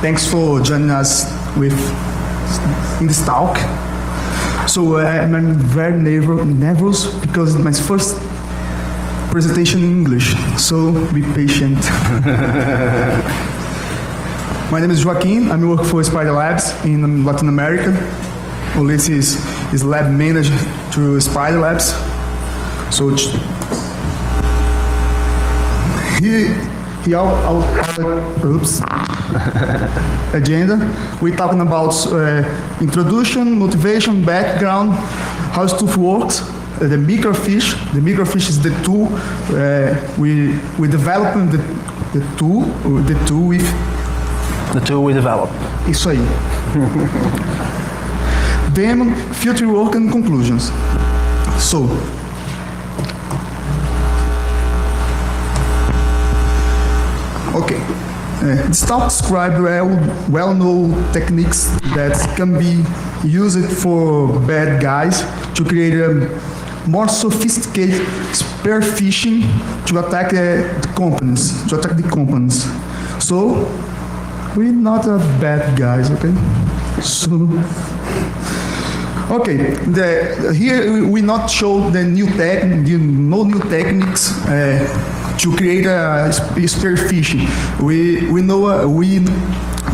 Thanks for joining us in this talk. So I'm very nervous because it's my first presentation in English, so be patient. My name is Joaquin. I work for Spider Labs in Latin America. Ulysses is lab manager to Spider Labs. So agenda. We're talking about introduction, motivation, background, how stuff works. The microfiche. The microfiche is the tool. We developing the tool with. The tool we develop. Isso aí. Then future work and conclusions. So. Okay. This talk describes well-known techniques that can be used for bad guys to create a more sophisticated spear phishing to attack the companies. So we're not a bad guys, okay? So, okay. Here we not show the new techniques. To create a spear phishing. We know we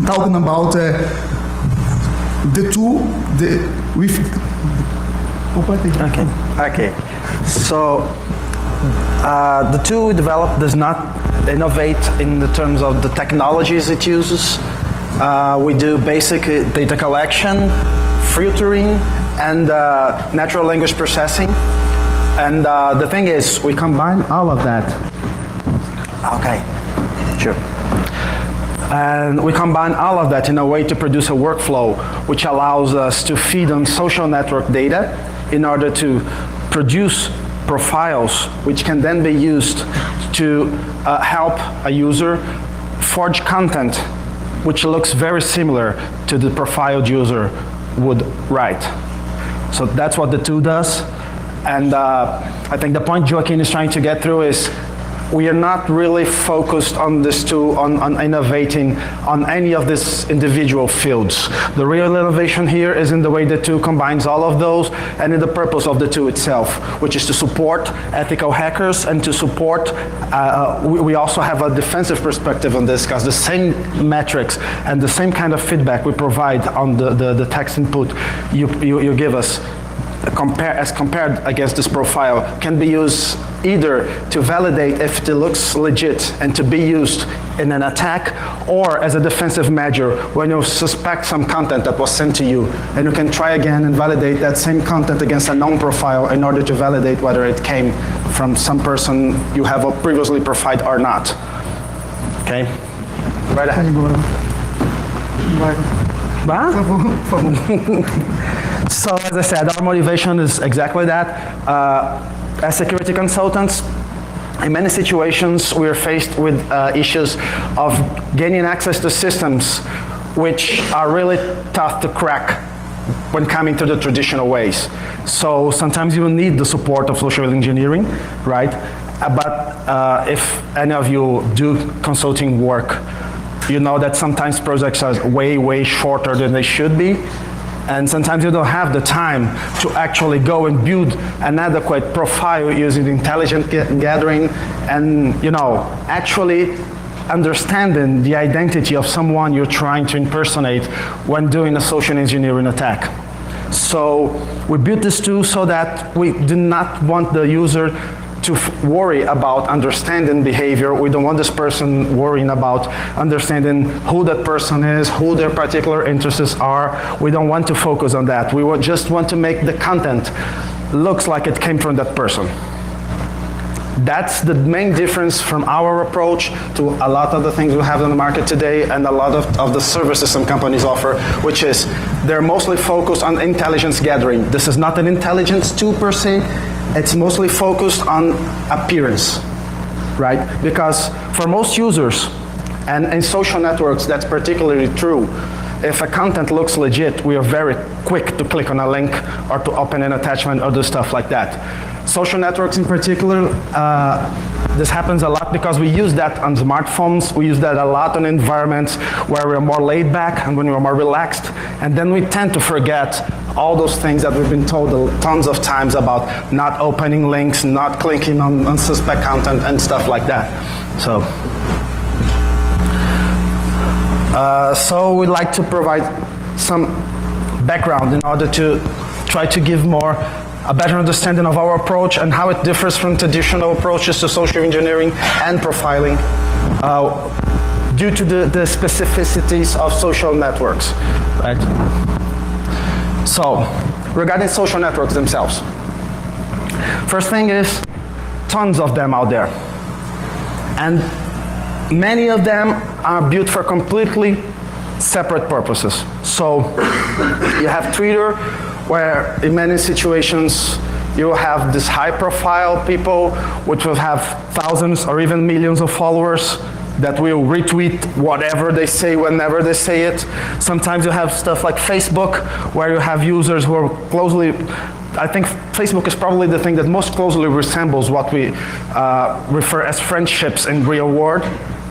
talking about the tool with. Okay. So the tool we developed does not innovate in the terms of the technologies it uses. We do basic data collection, filtering, and natural language processing. And the thing is, we combine all of that. Okay, sure. And we combine all of that in a way to produce a workflow which allows us to feed on social network data in order to produce profiles which can then be used to help a user forge content which looks very similar to the profiled user would write. So that's what the tool does. And I think the point Joaquin is trying to get through is we are not really focused on this tool, on innovating on any of these individual fields. The real innovation here is in the way the tool combines all of those and in the purpose of the tool itself, which is to support ethical hackers and to support, we also have a defensive perspective on this because the same metrics and the same kind of feedback we provide on the text input you give us as compared against this profile can be used either to validate if it looks legit and to be used in an attack or as a defensive measure when you suspect some content that was sent to you and you can try again and validate that same content against a known profile in order to validate whether it came from some person you have previously profiled or not. Okay? Right ahead. So as I said, our motivation is exactly that. As security consultants, in many situations we are faced with issues of gaining access to systems which are really tough to crack when coming to the traditional ways. So sometimes you need the support of social engineering, right? But if any of you do consulting work, you know that sometimes projects are way shorter than they should be. And sometimes you don't have the time to actually go and build an adequate profile using intelligent gathering and, actually understanding the identity of someone you're trying to impersonate when doing a social engineering attack. So we built this tool so that we do not want the user to worry about understanding behavior. We don't want this person worrying about understanding who that person is, who their particular interests are. We don't want to focus on that. We just want to make the content looks like it came from that person. That's the main difference from our approach to a lot of the things we have on the market today and a lot of the services some companies offer, which is they're mostly focused on intelligence gathering. This is not an intelligence tool per se. It's mostly focused on appearance, right? Because for most users, and in social networks, that's particularly true. If a content looks legit, we are very quick to click on a link or to open an attachment or do stuff like that. Social networks in particular This happens a lot because we use that on smartphones, we use that a lot on environments where we're more laid back and when we're more relaxed, and then we tend to forget all those things that we've been told tons of times about not opening links, not clicking on suspect content and stuff like that. So we'd like to provide some background in order to try to give a better understanding of our approach and how it differs from traditional approaches to social engineering and profiling due to the specificities of social networks, right? So, regarding social networks themselves, first thing is tons of them out there. And many of them are built for completely separate purposes. So, you have Twitter, where in many situations you will have these high-profile people which will have thousands or even millions of followers that will retweet whatever they say whenever they say it. Sometimes you have stuff like Facebook, where you have users who are closely, I think Facebook is probably the thing that most closely resembles what we refer as friendships in real world,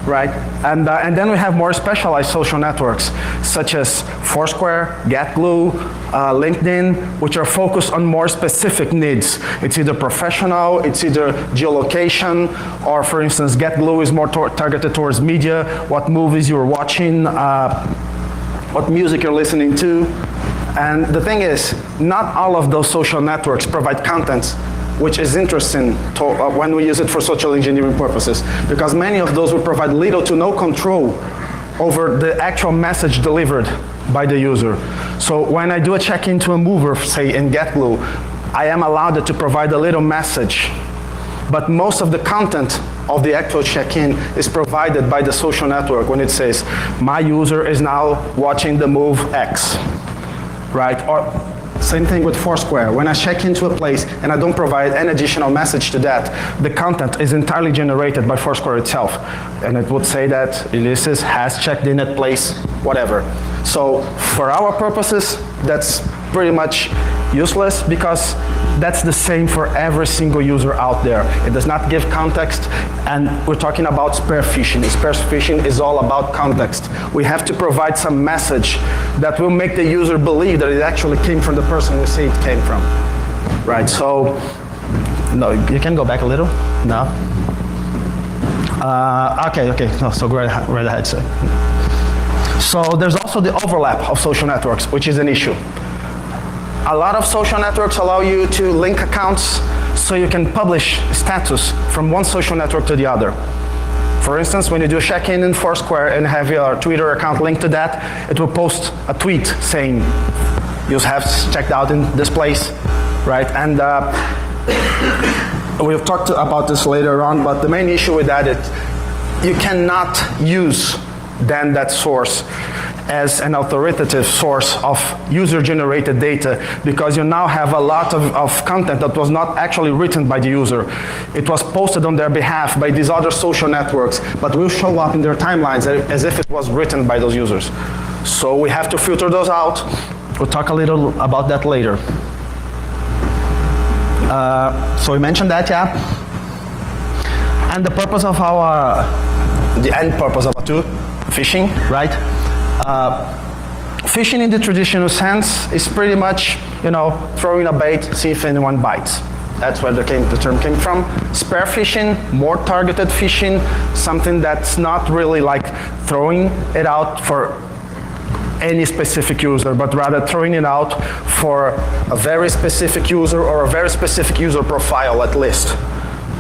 right? And then we have more specialized social networks, such as Foursquare, GetGlue, LinkedIn, which are focused on more specific needs. It's either professional, it's either geolocation, or for instance, GetGlue is more targeted towards media, what movies you're watching, what music you're listening to. And the thing is, not all of those social networks provide content which is interesting when we use it for social engineering purposes, because many of those will provide little to no control over the actual message delivered by the user. So when I do a check-in to a mover, say in GetGlue, I am allowed to provide a little message, but most of the content of the actual check-in is provided by the social network when it says, my user is now watching the move X, right? Or same thing with Foursquare. When I check into a place and I don't provide an additional message to that, the content is entirely generated by Foursquare itself. And it would say that Ulysses has checked in at place, whatever. So for our purposes, that's pretty much useless because that's the same for every single user out there. It does not give context, and we're talking about spear phishing. Spear phishing is all about context. We have to provide some message that will make the user believe that it actually came from the person we say it came from, right? So, no, you can go back a little, no? Okay, no, so go right ahead, sir. So there's also the overlap of social networks, which is an issue. A lot of social networks allow you to link accounts so you can publish status from one social network to the other. For instance, when you do a check-in in Foursquare and have your Twitter account linked to that, it will post a tweet saying, you have checked out in this place, right? And we'll talk about this later on, but the main issue with that is you cannot use then that source as an authoritative source of user-generated data, because you now have a lot of content that was not actually written by the user. It was posted on their behalf by these other social networks, but will show up in their timelines as if it was written by those users. So we have to filter those out. We'll talk a little about that later. So we mentioned that, yeah. And the purpose of the end purpose of our tool, phishing, right? Phishing in the traditional sense is pretty much, throwing a bait, see if anyone bites. That's where the term came from. Spear phishing, more targeted phishing, something that's not really like throwing it out for any specific user, but rather throwing it out for a very specific user or a very specific user profile at least,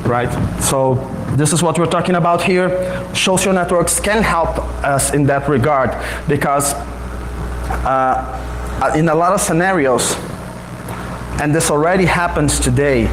right? So this is what we're talking about here. Social networks can help us in that regard because in a lot of scenarios, and this already happens today,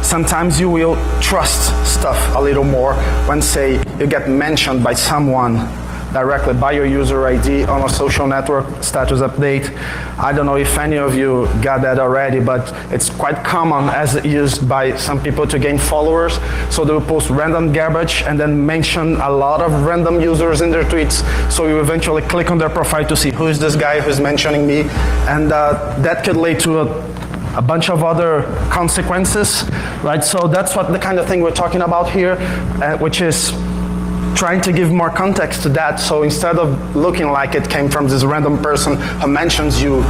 sometimes you will trust stuff a little more when, say, you get mentioned by someone directly by your user ID on a social network status update. I don't know if any of you got that already, but it's quite common as used by some people to gain followers. So they will post random garbage and then mention a lot of random users in their tweets. So you eventually click on their profile to see who is this guy who's mentioning me. And that could lead to a bunch of other consequences, right? So that's what the kind of thing we're talking about here, which is trying to give more context to that. So instead of looking like it came from this random person who mentions you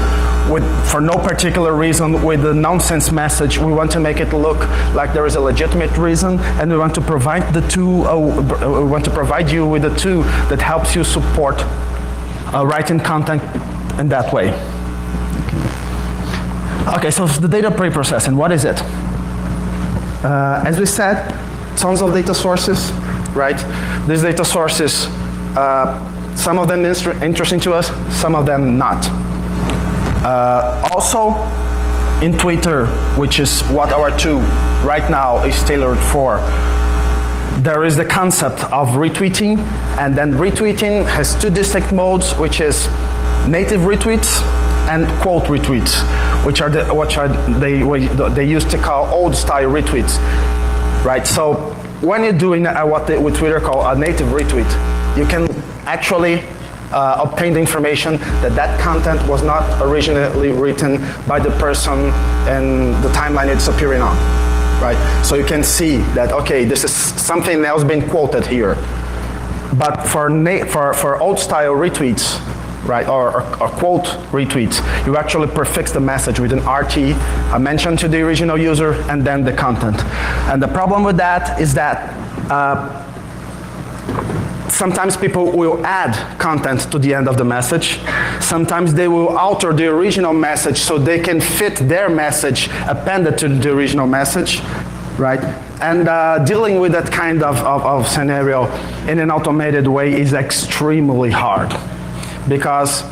for no particular reason with a nonsense message, we want to make it look like there is a legitimate reason, and we want to provide the two. We want to provide you with a tool that helps you support writing content in that way. Okay, so the data pre-processing, what is it? As we said, tons of data sources, right? These data sources, some of them interesting to us, some of them not. Also, in Twitter, which is what our tool right now is tailored for, there is the concept of retweeting, and then retweeting has two distinct modes, which is native retweets and quote retweets, which they used to call old-style retweets, right? So when you're doing what Twitter call a native retweet, you can actually obtain the information that content was not originally written by the person and the timeline it's appearing on, right? So you can see that, okay, this is something else being quoted here. But for old-style retweets, right, or quote retweets, you actually prefix the message with an RT, a mention to the original user, and then the content. And the problem with that is that sometimes people will add content to the end of the message. Sometimes they will alter the original message so they can fit their message appended to the original message, right? And dealing with that kind of scenario in an automated way is extremely hard, because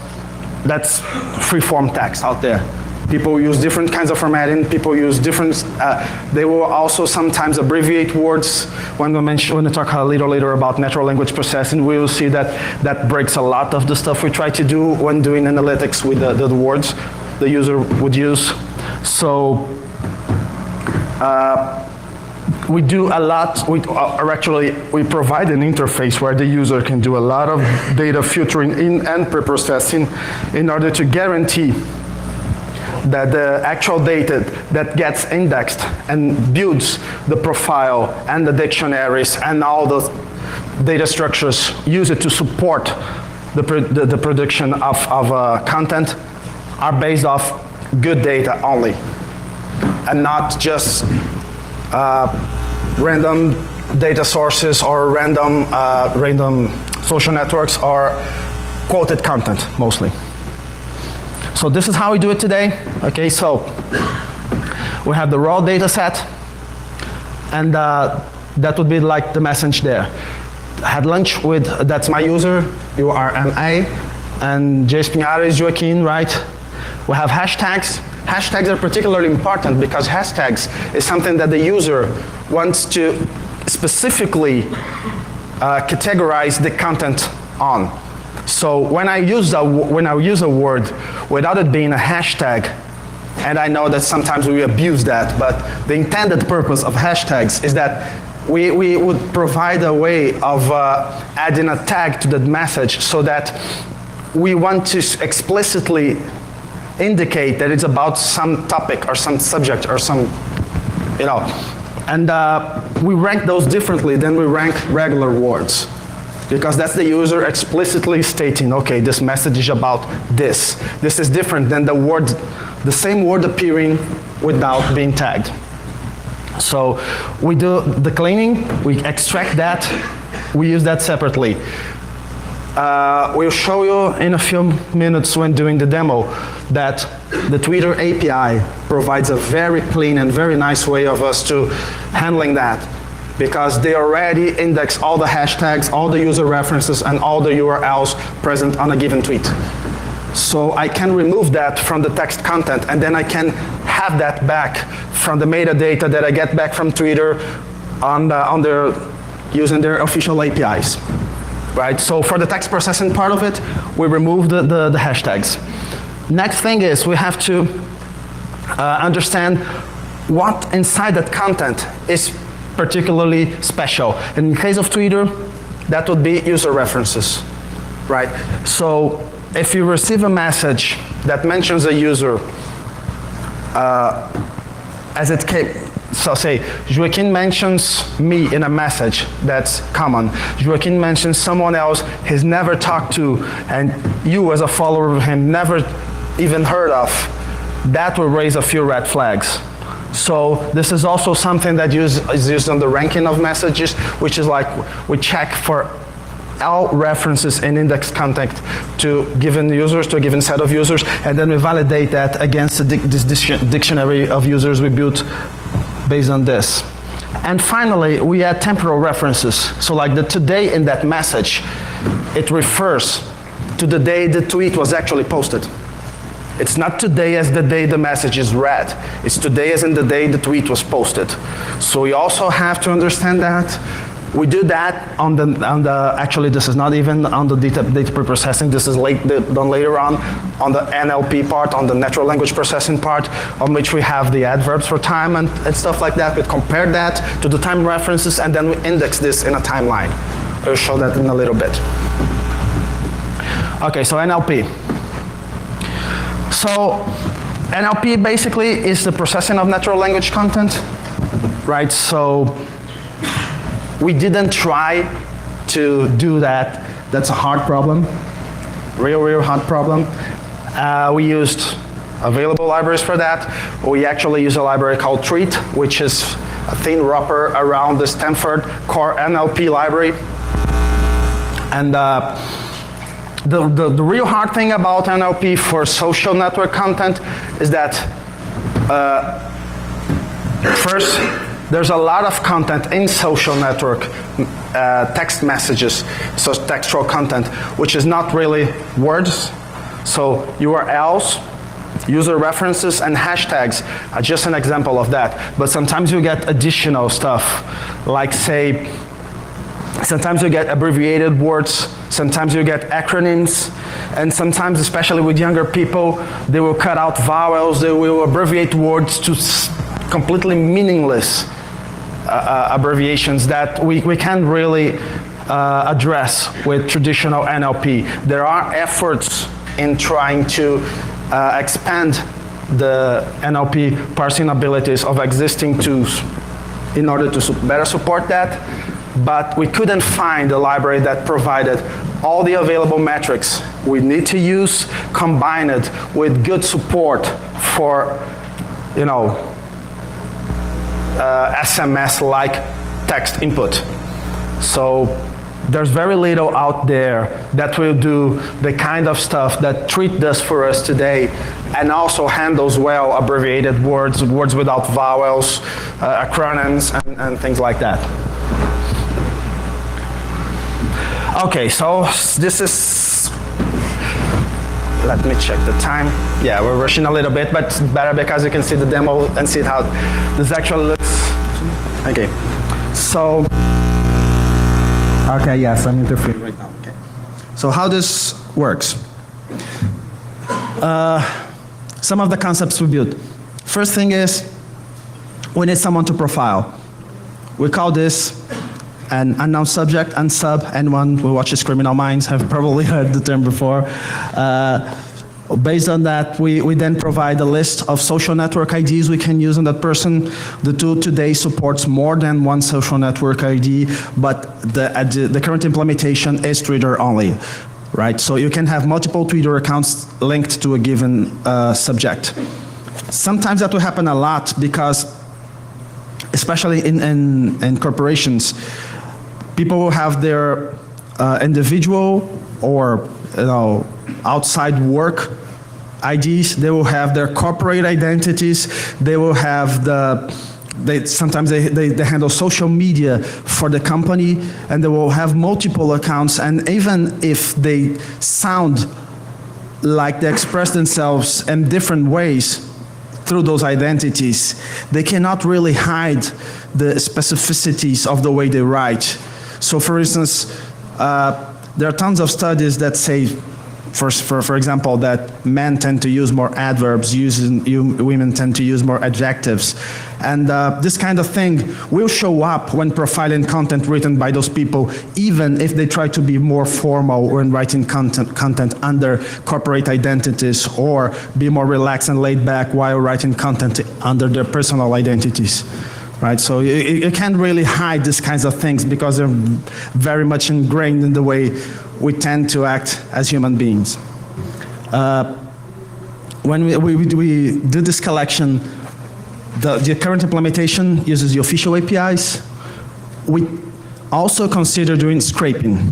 that's free-form text out there. People use different kinds of formatting. People use different. They will also sometimes abbreviate words. When we talk a little later about natural language processing, we will see that breaks a lot of the stuff we try to do when doing analytics with the words the user would use. So we do a lot. We provide an interface where the user can do a lot of data filtering in and pre-processing in order to guarantee that the actual data that gets indexed and builds the profile and the dictionaries and all those data structures used to support the production of content are based off good data only, and not just random data sources or random social networks or quoted content mostly. So this is how we do it today. Okay, so we have the raw data set, and that would be like the message there. Had lunch with, that's my user, you are MA, and J. Spinara is Joaquin, right? We have hashtags. Hashtags are particularly important because hashtags is something that the user wants to specifically categorize the content on. So when I use a word without it being a hashtag, and I know that sometimes we abuse that, but the intended purpose of hashtags is that we would provide a way of adding a tag to the message so that we want to explicitly indicate that it's about some topic or some subject or some, and we rank those differently than we rank regular words. Because that's the user explicitly stating, okay, this message is about this. This is different than the same word appearing without being tagged. So we do the cleaning, we extract that, we use that separately. We'll show you in a few minutes when doing the demo that the Twitter API provides a very clean and very nice way of us to handling that, because they already index all the hashtags, all the user references, and all the URLs present on a given tweet. So I can remove that from the text content, and then I can have that back from the metadata that I get back from Twitter using their official APIs. Right? So for the text processing part of it, we remove the hashtags. Next thing is we have to understand what inside that content is particularly special. In the case of Twitter, that would be user references, right? So if you receive a message that mentions a user, as it came, so say, Joaquin mentions me in a message, that's common. Joaquin mentions someone else he's never talked to, and you as a follower of him never even heard of. That will raise a few red flags. So this is also something that is used on the ranking of messages, which is like we check for all references in index content to given users, to a given set of users, and then we validate that against this dictionary of users we built based on this. And finally, we add temporal references. So like the today in that message, it refers to the day the tweet was actually posted. It's not today as the day the message is read. It's today as in the day the tweet was posted. So we also have to understand that. We do that on the actually this is not even on the data preprocessing, this is done later on the NLP part, on the natural language processing part, on which we have the adverbs for time and stuff like that. We compare that to the time references and then we index this in a timeline. I'll show that in a little bit. Okay, so NLP. So NLP basically is the processing of natural language content, right? So we didn't try to do that. That's a hard problem, real hard problem. We used available libraries for that. We actually use a library called Treat, which is a thin wrapper around the Stanford core NLP library. And the real hard thing about NLP for social network content is that first, there's a lot of content in social network, text messages, so textual content, which is not really words. So URLs, user references, and hashtags are just an example of that. But sometimes you get additional stuff, like say, sometimes you get abbreviated words, sometimes you get acronyms, and sometimes, especially with younger people, they will cut out vowels, they will abbreviate words to completely meaningless abbreviations that we can't really address with traditional NLP. There are efforts in trying to expand the NLP parsing abilities of existing tools in order to better support that, but we couldn't find a library that provided all the available metrics we need to use, combined with good support for, you know, SMS-like text input. So there's very little out there that will do the kind of stuff that Treat does for us today, and also handles well abbreviated words, words without vowels, acronyms, and things like that. Okay, so this is, let me check the time. Yeah, we're rushing a little bit, but it's better because you can see the demo and see how this actually looks. Okay, so, okay, yes, I'm interfering right now. Okay. So how this works. Some of the concepts we built. First thing is, we need someone to profile. We call this an unknown subject, unsub. Anyone who watches Criminal Minds have probably heard the term before. Based on that, we then provide a list of social network IDs we can use on that person. The tool today supports more than one social network ID, but the current implementation is Twitter only, right? So you can have multiple Twitter accounts linked to a given subject. Sometimes that will happen a lot because, especially in corporations, people will have their individual or outside work IDs. They will have their corporate identities. They will have sometimes they handle social media for the company, and they will have multiple accounts. And even if they sound like they express themselves in different ways through those identities, they cannot really hide the specificities of the way they write. So for instance, there are tons of studies that say For example, that men tend to use more adverbs, women tend to use more adjectives. And this kind of thing will show up when profiling content written by those people, even if they try to be more formal when writing content under corporate identities, or be more relaxed and laid back while writing content under their personal identities. Right, so you can't really hide these kinds of things because they're very much ingrained in the way we tend to act as human beings. When we do this collection, the current implementation uses the official APIs. We also consider doing scraping.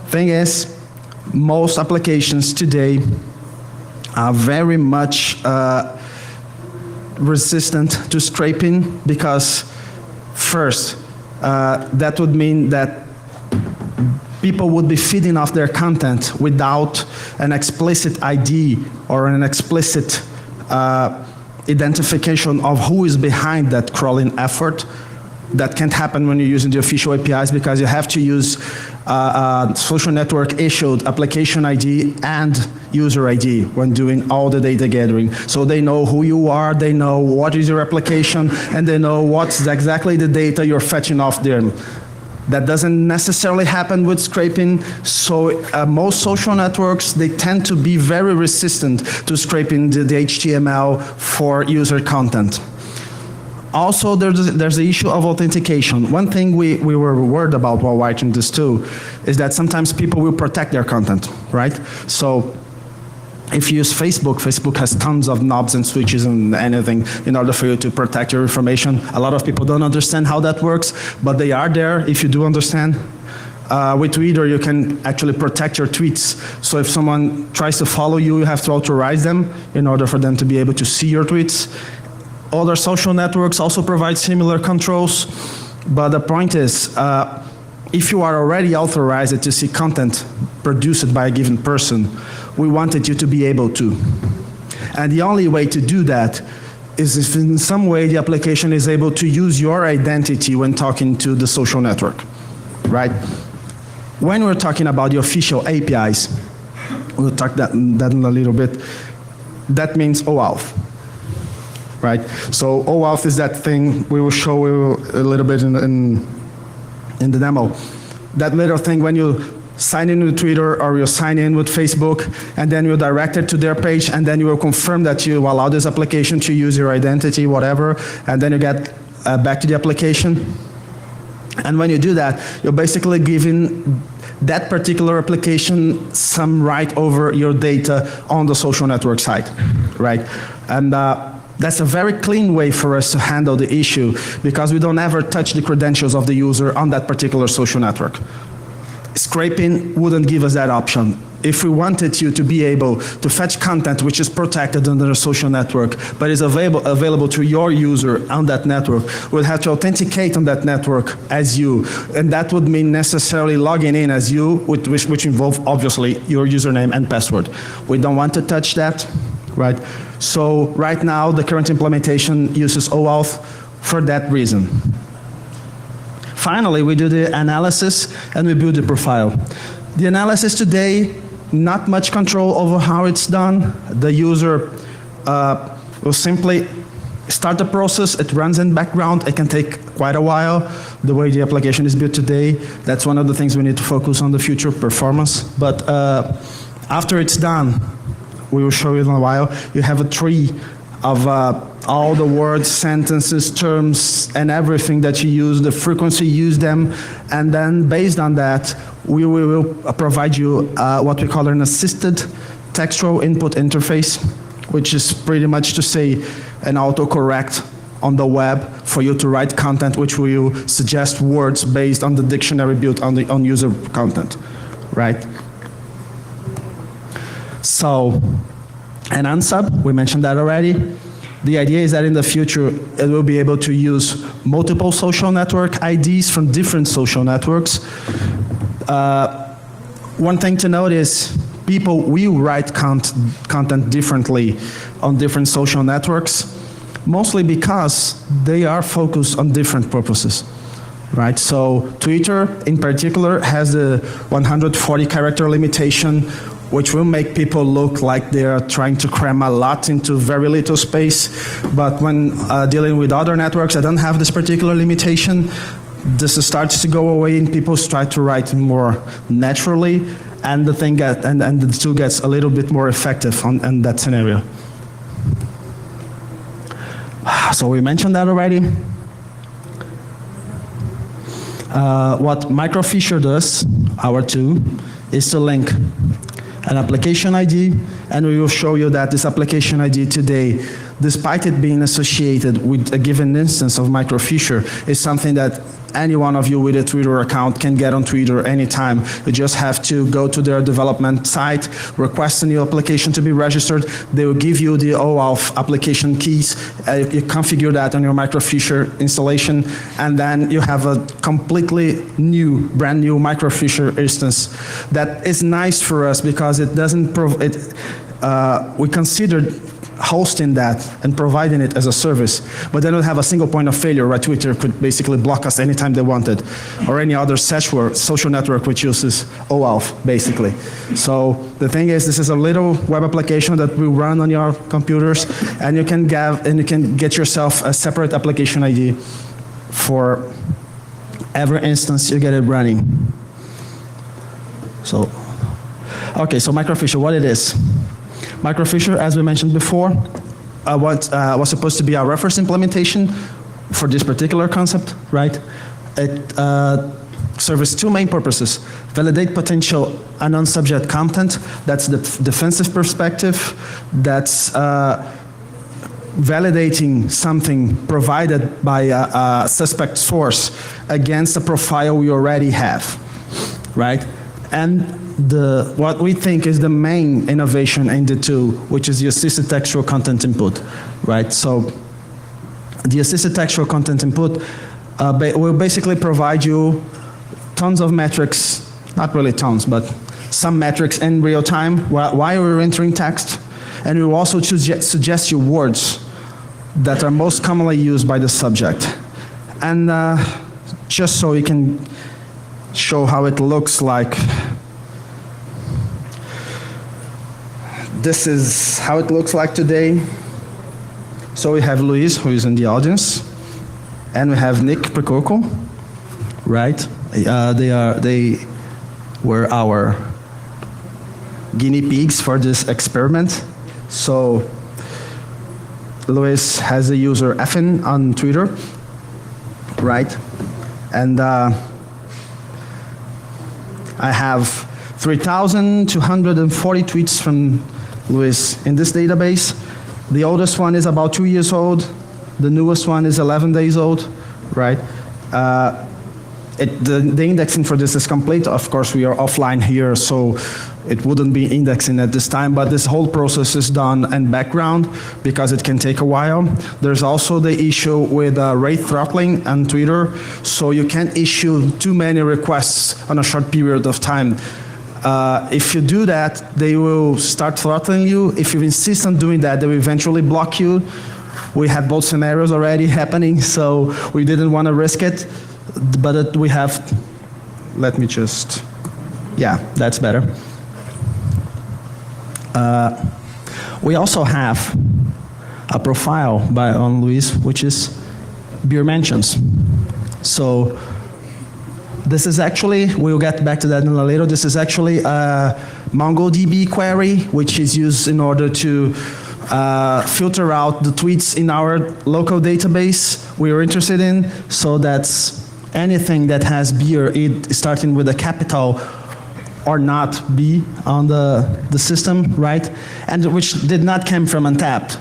Thing is, most applications today are very much resistant to scraping because, first, that would mean that people would be feeding off their content without an explicit ID or an explicit identification of who is behind that crawling effort. That can't happen when you're using the official APIs because you have to use social network issued application ID and user ID when doing all the data gathering. So they know who you are, they know what is your application, and they know what's exactly the data you're fetching off there. That doesn't necessarily happen with scraping, so most social networks, they tend to be very resistant to scraping the HTML for user content. Also, there's the issue of authentication. One thing we were worried about while writing this too is that sometimes people will protect their content, right? So if you use Facebook, Facebook has tons of knobs and switches and anything in order for you to protect your information. A lot of people don't understand how that works, but they are there if you do understand. With Twitter, you can actually protect your tweets. So if someone tries to follow you, you have to authorize them in order for them to be able to see your tweets. Other social networks also provide similar controls, but the point is, if you are already authorized to see content produced by a given person, we wanted you to be able to. And the only way to do that is if in some way the application is able to use your identity when talking to the social network, right? When we're talking about the official APIs, we'll talk that in a little bit, that means OAuth. Right? So OAuth is that thing we will show you a little bit in the demo. That little thing when you sign in with Twitter or you sign in with Facebook, and then you're directed to their page, and then you will confirm that you allow this application to use your identity, whatever, and then you get back to the application. And when you do that, you're basically giving that particular application some right over your data on the social network side, right? And that's a very clean way for us to handle the issue because we don't ever touch the credentials of the user on that particular social network. Scraping wouldn't give us that option. If we wanted you to be able to fetch content which is protected under a social network but is available to your user on that network, we'd have to authenticate on that network as you, and that would mean necessarily logging in as you, which involve obviously your username and password. We don't want to touch that, right? So right now, the current implementation uses OAuth for that reason. Finally, we do the analysis and we build the profile. The analysis today, not much control over how it's done. The user will simply start the process. It runs in background. It can take quite a while. The way the application is built today, that's one of the things we need to focus on the future performance. But after it's done, we will show you in a while, you have a tree of all the words, sentences, terms, and everything that you use, the frequency you use them, and then based on that, we will provide you what we call an assisted textual input interface, which is pretty much to say an autocorrect on the web for you to write content which will suggest words based on the dictionary built on user content, right? So, an unsub, we mentioned that already. The idea is that in the future, it will be able to use multiple social network IDs from different social networks. One thing to note is people will write content differently on different social networks, mostly because they are focused on different purposes. Right, so Twitter in particular has the 140 character limitation which will make people look like they are trying to cram a lot into very little space. But when dealing with other networks that don't have this particular limitation, this starts to go away and people try to write more naturally, and the thing and the tool gets a little bit more effective in that scenario. So we mentioned that already. What Phisher does, our tool, is to link an application ID, and we will show you that this application ID today, despite it being associated with a given instance of Phisher, is something that any one of you with a Twitter account can get on Twitter anytime. You just have to go to their development site, request a new application to be registered. They will give you the OAuth application keys. You configure that on your Phisher installation, and then you have a completely new, brand new Phisher instance. That is nice for us because it doesn't we considered hosting that and providing it as a service, but they don't have a single point of failure, right? Twitter could basically block us anytime they wanted, or any other social network which uses OAuth, basically. So the thing is, this is a little web application that will run on your computers, and you can get yourself a separate application ID for every instance you get it running. So, okay, so Phisher, what it is. Phisher, as we mentioned before, was supposed to be our reference implementation for this particular concept, right? It serves two main purposes: validate potential unknown subject content, that's the defensive perspective, that's validating something provided by a suspect source against a profile we already have, right? And what we think is the main innovation in the tool, which is the assisted textual content input, right? So the assisted textual content input will basically provide you tons of metrics, not really tons, but some metrics in real time while you're entering text, and it will also suggest you words that are most commonly used by the subject. And just so you can show how it looks like, this is how it looks like today. So we have Luis, who is in the audience, and we have Nick Precoco, right? They were our guinea pigs for this experiment. So Luis has a user FN on Twitter, right? And I have 3,240 tweets from Luis in this database. The oldest one is about 2 years old. The newest one is 11 days old, right? The indexing for this is complete. Of course, we are offline here, so it wouldn't be indexing at this time, but this whole process is done in background because it can take a while. There's also the issue with rate throttling on Twitter, so you can't issue too many requests on a short period of time. If you do that, they will start throttling you. If you insist on doing that, they will eventually block you. We had both scenarios already happening, so we didn't want to risk it. But we have, let me just, yeah, that's better. We also have a profile on Luis, which is beer mentions. So this is actually, we'll get back to that in a little, this is actually a MongoDB query, which is used in order to filter out the tweets in our local database we are interested in. So that's anything that has beer, starting with a capital or not B on the system, right? And which did not come from Untapped.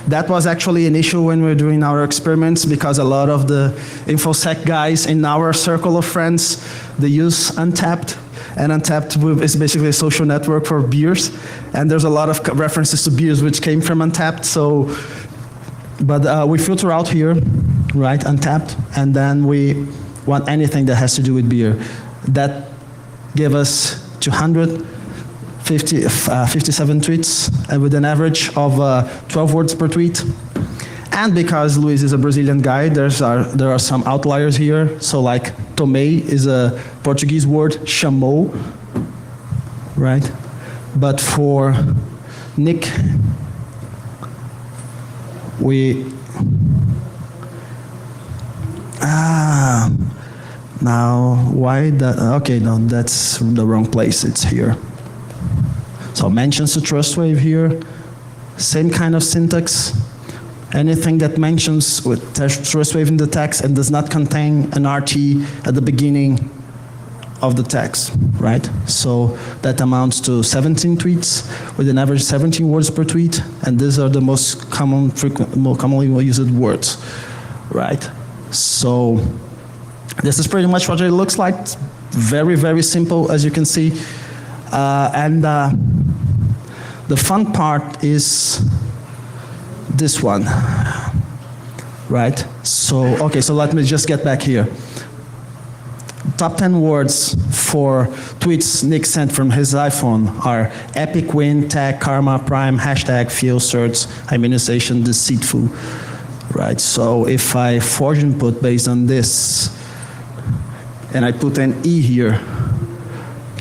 That was actually an issue when we were doing our experiments because a lot of the InfoSec guys in our circle of friends, they use Untapped. And Untapped is basically a social network for beers. And there's a lot of references to beers which came from Untapped. So, but we filter out here, right, Untapped, and then we want anything that has to do with beer. That gave us 257 tweets with an average of 12 words per tweet. And because Luis is a Brazilian guy, there are some outliers here. So like tomei is a Portuguese word, chamou, right? But for Nick, now why that? Okay, no, that's the wrong place. It's here. So mentions the trust wave here. Same kind of syntax. Anything that mentions with trust wave in the text and does not contain an RT at the beginning of the text, right? So that amounts to 17 tweets with an average 17 words per tweet, and these are the most commonly used words, right? So this is pretty much what it looks like. It's very, very simple, as you can see. The fun part is this one, right? So, okay, so let me just get back here. Top 10 words for tweets Nick sent from his iPhone are epic win, tag, karma, prime, hashtag, feel, search, immunization, deceitful, right? So if I forge input based on this, and I put an E here,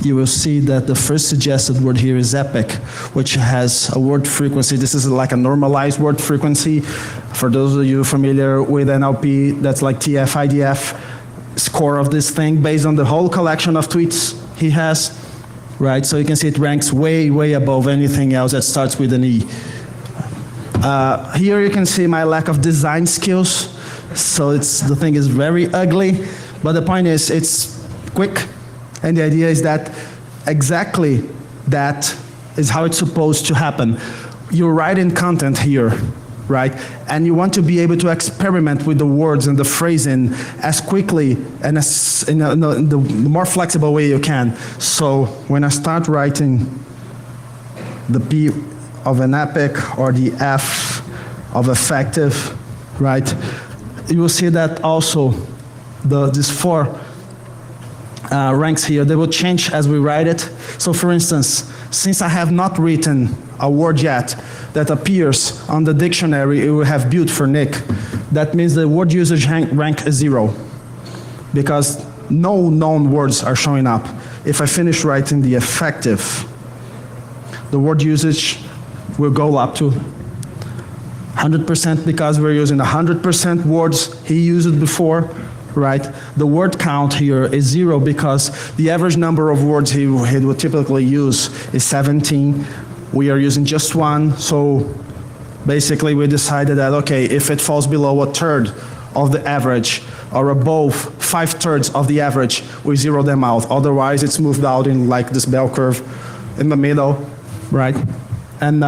you will see that the first suggested word here is epic, which has a word frequency. This is like a normalized word frequency. For those of you familiar with NLP, that's like TF, IDF score of this thing based on the whole collection of tweets he has, right? So you can see it ranks way, way above anything else that starts with an E. Here you can see my lack of design skills. So the thing is very ugly, but the point is it's quick. And the idea is that exactly that is how it's supposed to happen. You're writing content here, right? And you want to be able to experiment with the words and the phrasing as quickly and as in the more flexible way you can. So when I start writing the P of an epic or the F of effective, right? You will see that also these four ranks here, they will change as we write it. So for instance, since I have not written a word yet that appears on the dictionary it will have built for Nick, that means the word usage rank is 0 because no known words are showing up. If I finish writing the effective, the word usage will go up to 100% because we're using 100% words he used before, right? The word count here is 0 because the average number of words he would typically use is 17. We are using just one, so basically we decided that, okay, if it falls below a third of the average or above 5/3 of the average, we zero them out. Otherwise, it's moved out in like this bell curve in the middle, right? And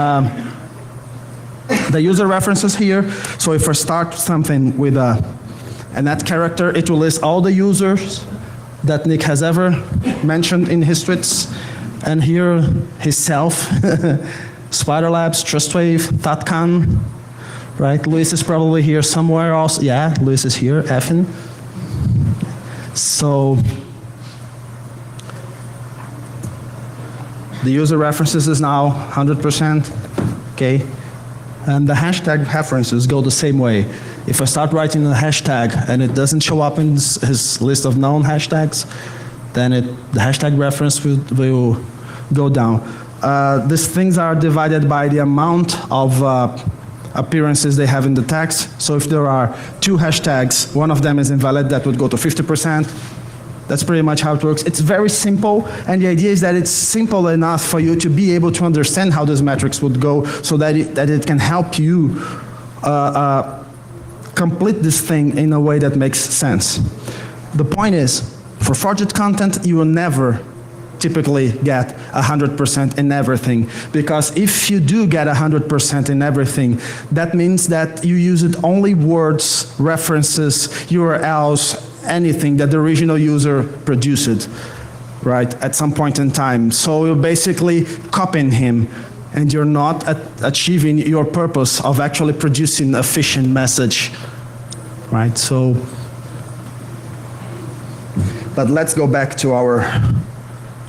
the user references here, so if I start something with an @ character, it will list all the users that Nick has ever mentioned in his tweets. And here, himself, Spider Labs, Trustwave, ThoughtCon, right? Luis is probably here somewhere also. Yeah, Luis is here, Effin. So, the user references is now 100%, okay? And the hashtag references go the same way. If I start writing a hashtag and it doesn't show up in his list of known hashtags, then the hashtag reference will go down. These things are divided by the amount of appearances they have in the text. So if there are 2 hashtags, one of them is invalid, that would go to 50%. That's pretty much how it works. It's very simple, and the idea is that it's simple enough for you to be able to understand how those metrics would go so that it can help you complete this thing in a way that makes sense. The point is, for forged content, you will never typically get 100% in everything, because if you do get 100% in everything, that means that you used only words, references, URLs, anything that the original user produced, right, at some point in time. So you're basically copying him, and you're not achieving your purpose of actually producing a efficient message, right? So, but let's go back to our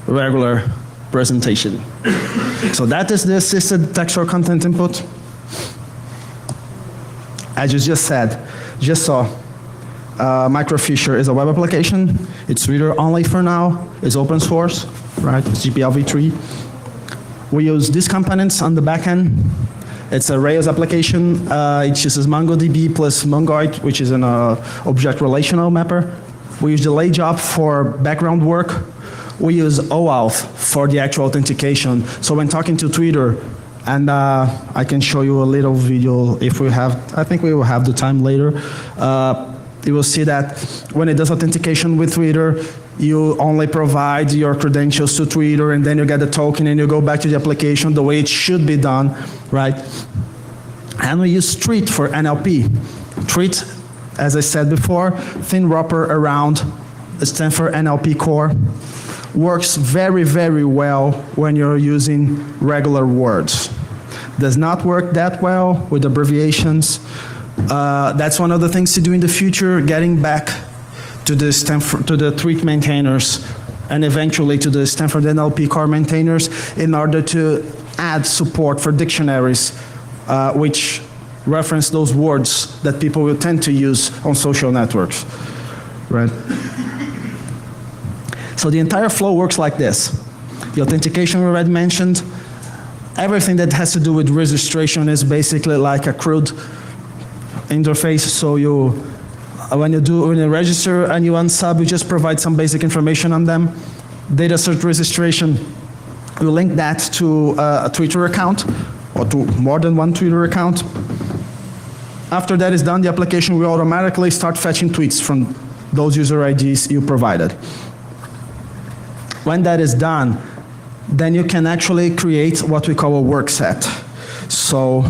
regular presentation. So that is the assisted textual content input. As you just saw, Phisher is a web application. It's reader only for now. It's open source, right? It's GPL v3. We use these components on the back end. It's a Rails application. It uses MongoDB plus Mongoid, which is an object relational mapper. We use the delay job for background work. We use OAuth for the actual authentication. So when talking to Twitter, and I can show you a little video if we have, I think we will have the time later. You will see that when it does authentication with Twitter, you only provide your credentials to Twitter, and then you get the token, and you go back to the application the way it should be done, right? And we use Treat for NLP. Treat, as I said before, thin wrapper around the Stanford NLP core. Works very, very well when you're using regular words. Does not work that well with abbreviations. That's one of the things to do in the future, getting back to the Stanford, to the Treat maintainers, and eventually to the Stanford NLP core maintainers, in order to add support for dictionaries, which reference those words that people will tend to use on social networks, right? So the entire flow works like this. The authentication we already mentioned. Everything that has to do with registration is basically like a CRUD interface. So when you register and you unsub, you just provide some basic information on them. Data cert registration, you link that to a Twitter account, or to more than one Twitter account. After that is done, the application will automatically start fetching tweets from those user IDs you provided. When that is done, then you can actually create what we call a work set. So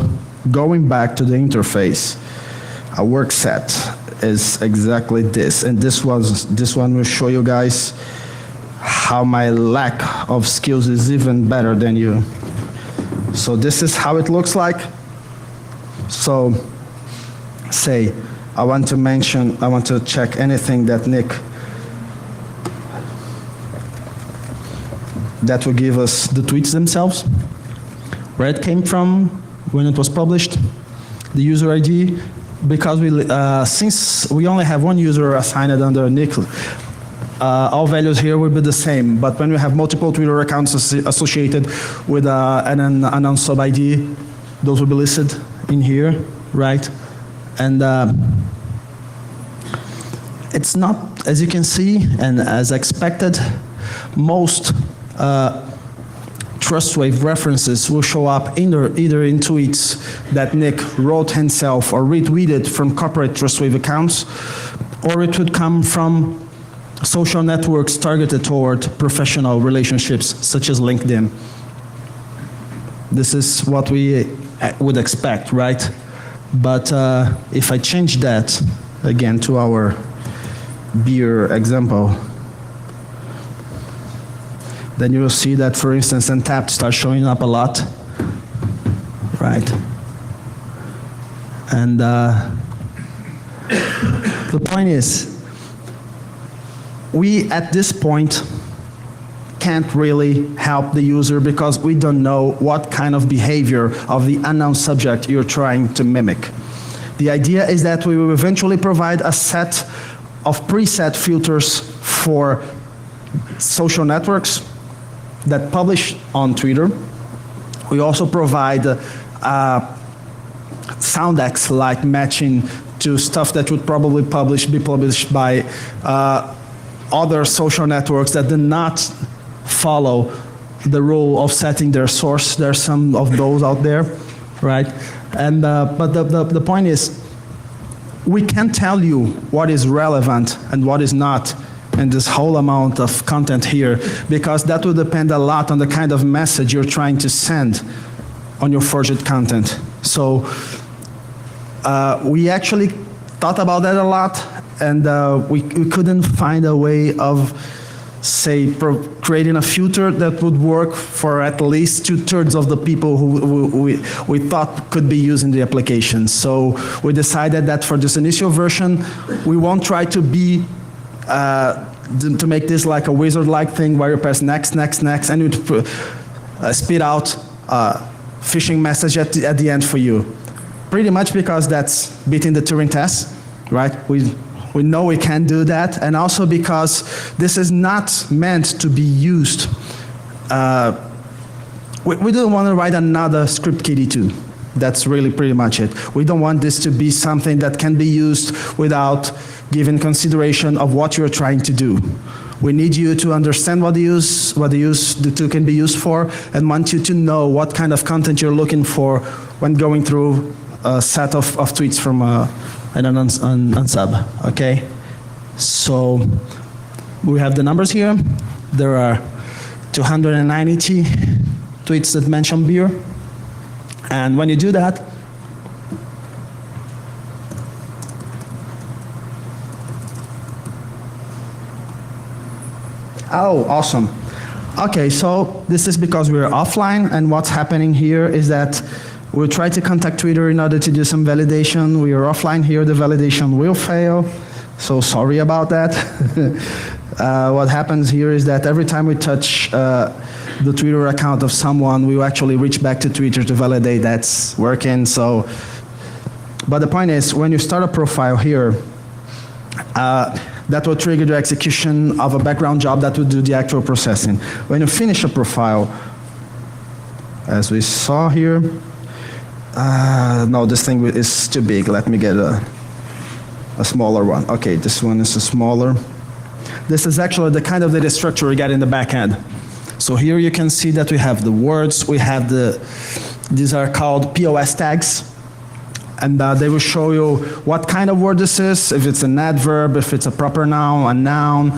going back to the interface, a work set is exactly this. And this one will show you guys how my lack of skills is even better than you. So this is how it looks like. So say I want to check anything that Nick, that will give us the tweets themselves, where it came from, when it was published, the user ID, because since we only have one user assigned under Nick, all values here will be the same, but when we have multiple Twitter accounts associated with an unknown sub ID, those will be listed in here, right? And it's not, as you can see, and as expected, most TrustWave references will show up either in tweets that Nick wrote himself or retweeted from corporate TrustWave accounts, or it would come from social networks targeted toward professional relationships, such as LinkedIn. This is what we would expect, right? But if I change that, again, to our beer example, then you will see that, for instance, Untapped starts showing up a lot, right? And the point is, we at this point can't really help the user because we don't know what kind of behavior of the unknown subject you're trying to mimic. The idea is that we will eventually provide a set of preset filters for social networks that publish on Twitter. We also provide sound-X-like matching to stuff that would probably be published by other social networks that do not follow the rule of setting their source. There are some of those out there, right? And but the point is, we can't tell you what is relevant and what is not in this whole amount of content here, because that will depend a lot on the kind of message you're trying to send on your forged content. So we actually thought about that a lot, and we couldn't find a way of, say, creating a filter that would work for at least 2/3 of the people who we thought could be using the application. So we decided that for this initial version, we won't try to be to make this like a wizard-like thing where you press next, next, next, and it spit out a phishing message at the end for you. Pretty much because that's beating the Turing test, right? We know we can't do that, and also because this is not meant to be used we don't want to write another script kiddie too. That's really pretty much it. We don't want this to be something that can be used without giving consideration of what you're trying to do. We need you to understand what the tool can be used for, and want you to know what kind of content you're looking for when going through a set of tweets from an unsub, okay? So we have the numbers here. There are 290 tweets that mention beer. And when you do that, oh, awesome. Okay, so this is because we're offline, and what's happening here is that we'll try to contact Twitter in order to do some validation. We are offline here, the validation will fail, so sorry about that. What happens here is that every time we touch the Twitter account of someone, we will actually reach back to Twitter to validate that's working. So, but the point is, when you start a profile here, that will trigger the execution of a background job that will do the actual processing. When you finish a profile, as we saw here, no, this thing is too big. Let me get a smaller one. Okay, this one is a smaller. This is actually the kind of data structure we get in the back end. So here you can see that we have the words, we have these are called POS tags, and they will show you what kind of word this is, if it's an adverb, if it's a proper noun,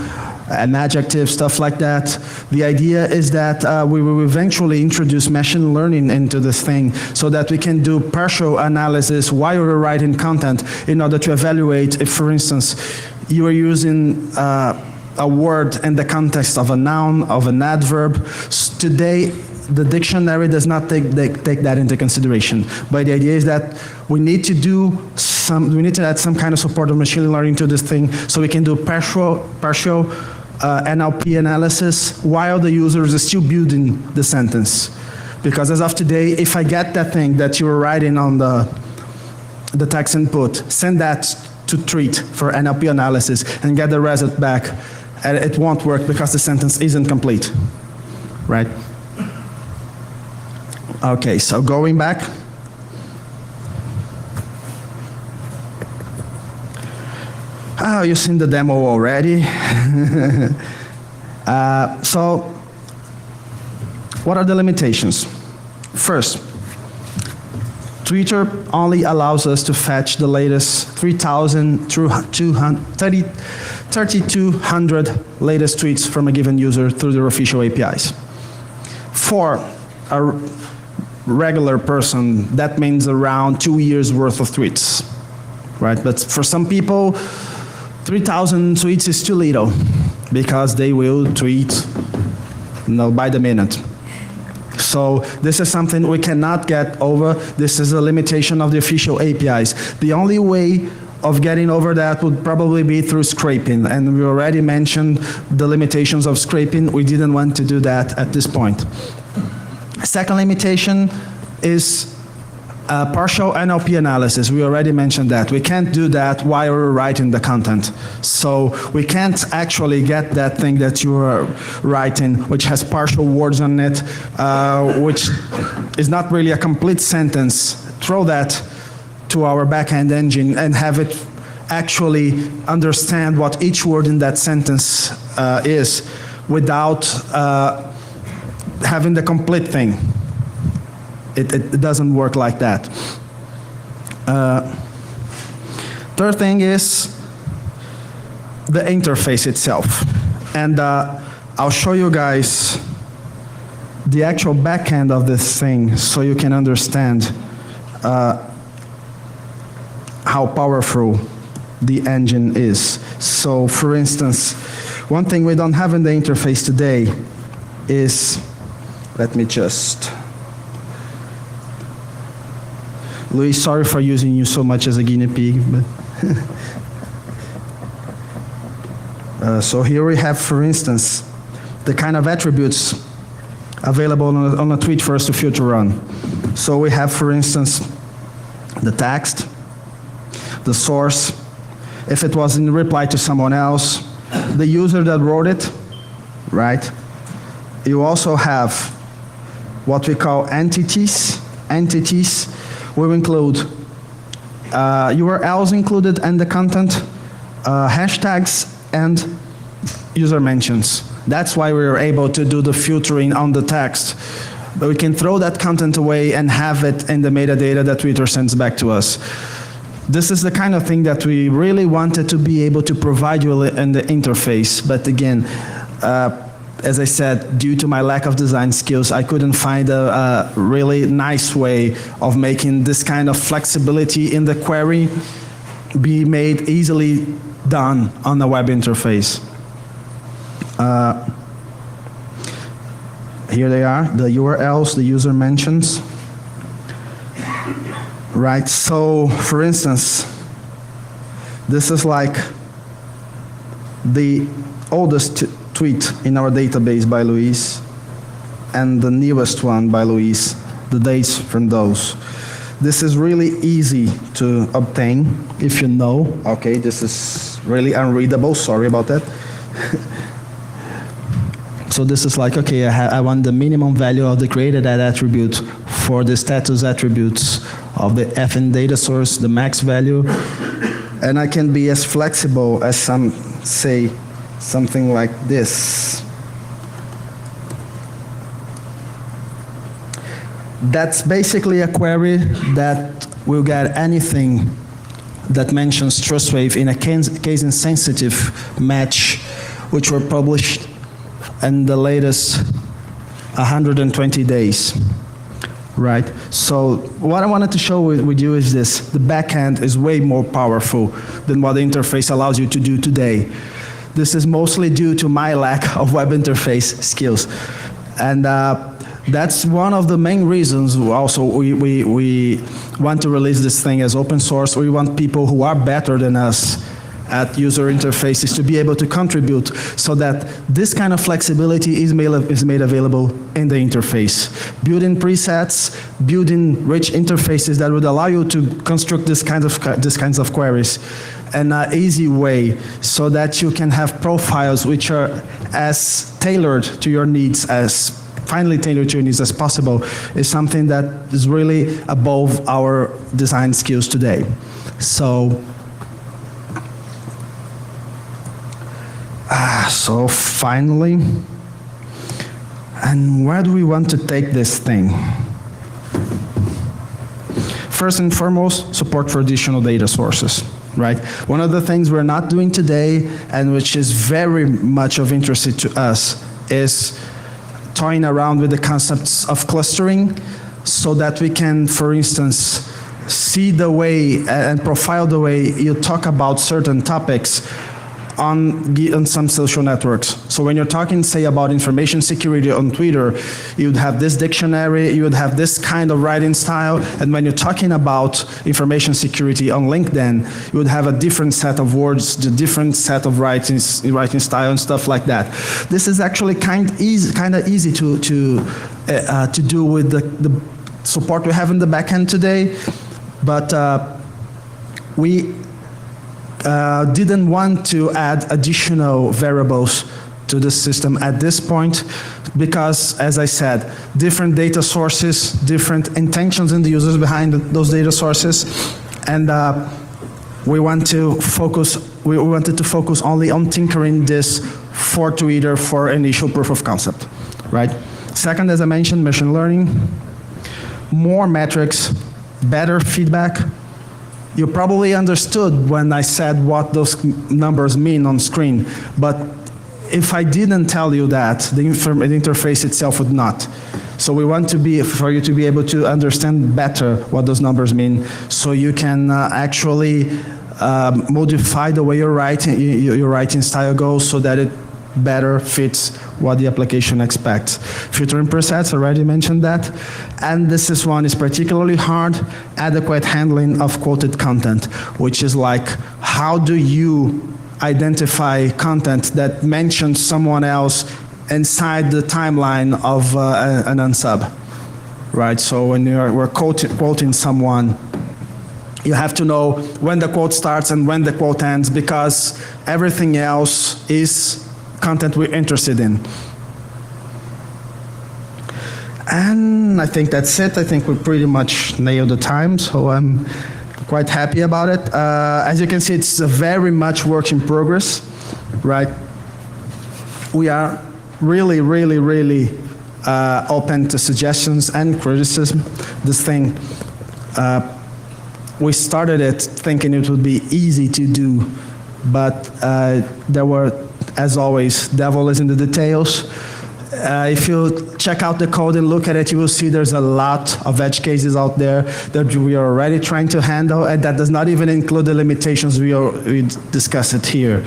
an adjective, stuff like that. The idea is that we will eventually introduce machine learning into this thing so that we can do partial analysis while we're writing content in order to evaluate if, for instance, you are using a word in the context of a noun, of an adverb. Today, the dictionary does not take that into consideration. But the idea is that we need to add some kind of support of machine learning to this thing so we can do partial NLP analysis while the user is still building the sentence. Because as of today, if I get that thing that you were writing on the text input, send that to treat for NLP analysis and get the result back, and it won't work because the sentence isn't complete, right? Okay, so going back. Oh, you've seen the demo already. So, what are the limitations? First, Twitter only allows us to fetch the latest 3,200 latest tweets from a given user through their official APIs. For a regular person, that means around 2 years worth of tweets, right? But for some people, 3,000 tweets is too little because they will tweet, by the minute. So this is something we cannot get over. This is a limitation of the official APIs. The only way of getting over that would probably be through scraping, and we already mentioned the limitations of scraping. We didn't want to do that at this point. Second limitation is partial NLP analysis. We already mentioned that. We can't do that while we're writing the content. So we can't actually get that thing that you are writing, which has partial words on it, which is not really a complete sentence, throw that to our backend engine and have it actually understand what each word in that sentence is without having the complete thing. It doesn't work like that. Third thing is the interface itself. And I'll show you guys the actual back end of this thing so you can understand how powerful the engine is. So for instance, one thing we don't have in the interface today is, let me just, Luis, sorry for using you so much as a guinea pig. But so here we have, for instance, the kind of attributes available on a tweet for us to filter on. So we have, for instance, the text, the source, if it was in reply to someone else, the user that wrote it, right? You also have what we call entities. Entities will include URLs included in the content, hashtags, and user mentions. That's why we were able to do the filtering on the text. But we can throw that content away and have it in the metadata that Twitter sends back to us. This is the kind of thing that we really wanted to be able to provide you in the interface. But again, as I said, due to my lack of design skills, I couldn't find a really nice way of making this kind of flexibility in the query be made easily done on the web interface. Here they are, the URLs, the user mentions. Right, so for instance, this is like the oldest tweet in our database by Luis and the newest one by Luis, the dates from those. This is really easy to obtain if you know. Okay, this is really unreadable, sorry about that. So this is like, okay, I want the minimum value of the created attribute for the status attributes of the FN data source, the max value, and I can be as flexible as some say something like this. That's basically a query that will get anything that mentions TrustWave in a case-insensitive match, which were published in the latest 120 days. Right, so what I wanted to show with you is this. The backend is way more powerful than what the interface allows you to do today. This is mostly due to my lack of web interface skills. And that's one of the main reasons also we want to release this thing as open source. We want people who are better than us at user interfaces to be able to contribute so that this kind of flexibility is made available in the interface. Building presets, building rich interfaces that would allow you to construct these kinds of queries in an easy way so that you can have profiles which are as tailored to your needs, as finely tailored to your needs as possible, is something that is really above our design skills today. So finally, and where do we want to take this thing? First and foremost, support for additional data sources, right? One of the things we're not doing today, and which is very much of interest to us, is toying around with the concepts of clustering so that we can, for instance, see the way and profile the way you talk about certain topics on some social networks. So when you're talking, say, about information security on Twitter, you'd have this dictionary, you would have this kind of writing style, and when you're talking about information security on LinkedIn, you would have a different set of words, a different set of writing style and stuff like that. This is actually kind of easy to do with the support we have in the backend today, but we didn't want to add additional variables to the system at this point because, as I said, different data sources, different intentions in the users behind those data sources, and we wanted to focus only on tinkering this for Twitter for initial proof of concept, right? Second, as I mentioned, machine learning, more metrics, better feedback. You probably understood when I said what those numbers mean on screen, but if I didn't tell you that, the interface itself would not. So we want for you to be able to understand better what those numbers mean, so you can actually modify the way your writing style goes so that it better fits what the application expects. Filtering presets, already mentioned that. And this one is particularly hard, adequate handling of quoted content, which is like, how do you identify content that mentions someone else inside the timeline of an unsub, right? So when we're quoting someone, you have to know when the quote starts and when the quote ends, because everything else is content we're interested in. And I think that's it. I think we pretty much nailed the time, so I'm quite happy about it. As you can see, it's a very much work in progress, right? We are really, really, really open to suggestions and criticism. This thing, we started it thinking it would be easy to do, but there were, as always, devil is in the details. If you check out the code and look at it, you will see there's a lot of edge cases out there that we are already trying to handle, and that does not even include the limitations we discussed here.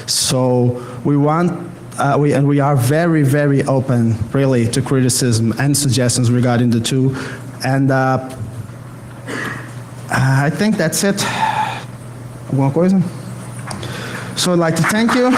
So we want, and we are very, very open, really, to criticism and suggestions regarding the tool. And I think that's it. Alguma coisa? So I'd like to thank you.